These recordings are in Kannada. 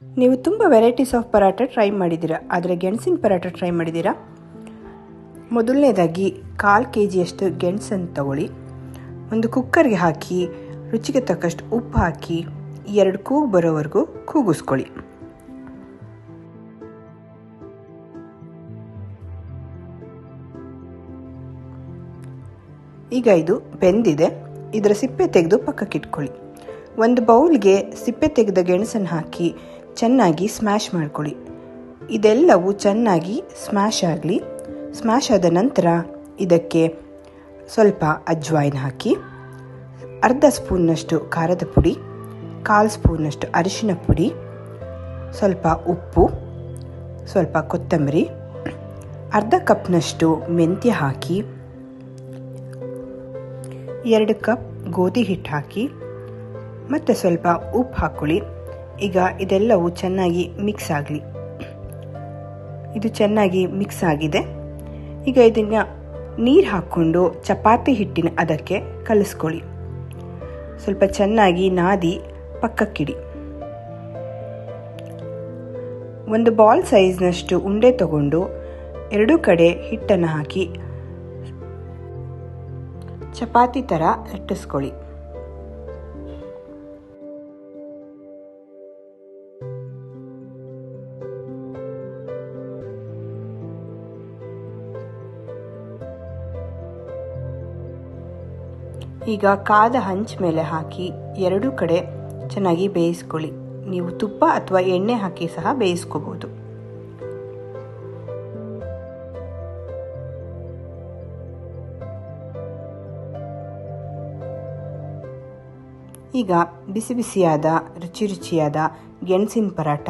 ನೀವು ತುಂಬ ವೆರೈಟೀಸ್ ಆಫ್ ಪರಾಟ ಟ್ರೈ ಮಾಡಿದ್ದೀರಾ, ಆದರೆ ಗೆಣಸಿನ ಪರಾಟ ಟ್ರೈ ಮಾಡಿದ್ದೀರಾ? ಮೊದಲನೇದಾಗಿ 1/4 kg ಗೆಣಸನ್ನು ತಗೊಳ್ಳಿ. ಒಂದು ಕುಕ್ಕರ್ಗೆ ಹಾಕಿ ರುಚಿಗೆ ತಕ್ಕಷ್ಟು ಉಪ್ಪು ಹಾಕಿ 2 ಕೂಗು ಬರೋವರೆಗೂ ಕೂಗಿಸ್ಕೊಳ್ಳಿ. ಈಗ ಇದು ಬೆಂದಿದೆ. ಇದರ ಸಿಪ್ಪೆ ತೆಗೆದು ಪಕ್ಕಕ್ಕಿಟ್ಕೊಳ್ಳಿ. ಒಂದು ಬೌಲ್ಗೆ ಸಿಪ್ಪೆ ತೆಗೆದ ಗೆಣಸನ್ನು ಹಾಕಿ ಚೆನ್ನಾಗಿ ಸ್ಮ್ಯಾಶ್ ಮಾಡ್ಕೊಳ್ಳಿ. ಇದೆಲ್ಲವೂ ಚೆನ್ನಾಗಿ ಸ್ಮ್ಯಾಶ್ ಆಗಲಿ. ಸ್ಮ್ಯಾಶ್ ಆದ ನಂತರ ಇದಕ್ಕೆ ಸ್ವಲ್ಪ ಅಜ್ವಾಯಿನ ಹಾಕಿ, ಅರ್ಧ ಸ್ಪೂನ್ನಷ್ಟು ಖಾರದ ಪುಡಿ, 1/4 ಸ್ಪೂನ್ನಷ್ಟು ಅರಿಶಿನ ಪುಡಿ, ಸ್ವಲ್ಪ ಉಪ್ಪು, ಸ್ವಲ್ಪ ಕೊತ್ತಂಬರಿ, ಅರ್ಧ ಕಪ್ನಷ್ಟು ಮೆಂತ್ಯ ಹಾಕಿ, 2 ಕಪ್ ಗೋಧಿ ಹಿಟ್ಟು ಹಾಕಿ, ಮತ್ತು ಸ್ವಲ್ಪ ಉಪ್ಪು ಹಾಕ್ಕೊಳ್ಳಿ. ಈಗ ಇದೆಲ್ಲವೂ ಚೆನ್ನಾಗಿ ಮಿಕ್ಸ್ ಆಗಲಿ. ಇದು ಚೆನ್ನಾಗಿ ಮಿಕ್ಸ್ ಆಗಿದೆ. ಈಗ ಇದನ್ನು ನೀರು ಹಾಕ್ಕೊಂಡು ಚಪಾತಿ ಹಿಟ್ಟಿನ ಅದಕ್ಕೆ ಕಲಿಸ್ಕೊಳ್ಳಿ. ಸ್ವಲ್ಪ ಚೆನ್ನಾಗಿ ನಾದಿ ಪಕ್ಕಕ್ಕಿಡಿ. ಒಂದು ಬಾಲ್ ಸೈಜ್ನಷ್ಟು ಉಂಡೆ ತಗೊಂಡು 2 ಕಡೆ ಹಿಟ್ಟನ್ನು ಹಾಕಿ ಚಪಾತಿ ಥರ ಲಟ್ಟಿಸ್ಕೊಳ್ಳಿ. ಈಗ ಕಾದ ಹಂಚ್ ಮೇಲೆ ಹಾಕಿ 2 ಕಡೆ ಚೆನ್ನಾಗಿ ಬೇಯಿಸ್ಕೊಳ್ಳಿ. ನೀವು ತುಪ್ಪ ಅಥವಾ ಎಣ್ಣೆ ಹಾಕಿ ಸಹ ಬೇಯಿಸ್ಕೋಬಹುದು. ಈಗ ಬಿಸಿ ಬಿಸಿಯಾದ ರುಚಿಯಾದ ಗೆಣಸಿನ ಪರಾಟ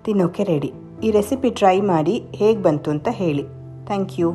ತಿನ್ನೋಕೆ ರೆಡಿ. ಈ ರೆಸಿಪಿ ಟ್ರೈ ಮಾಡಿ ಹೇಗೆ ಬಂತು ಅಂತ ಹೇಳಿ. Thank you.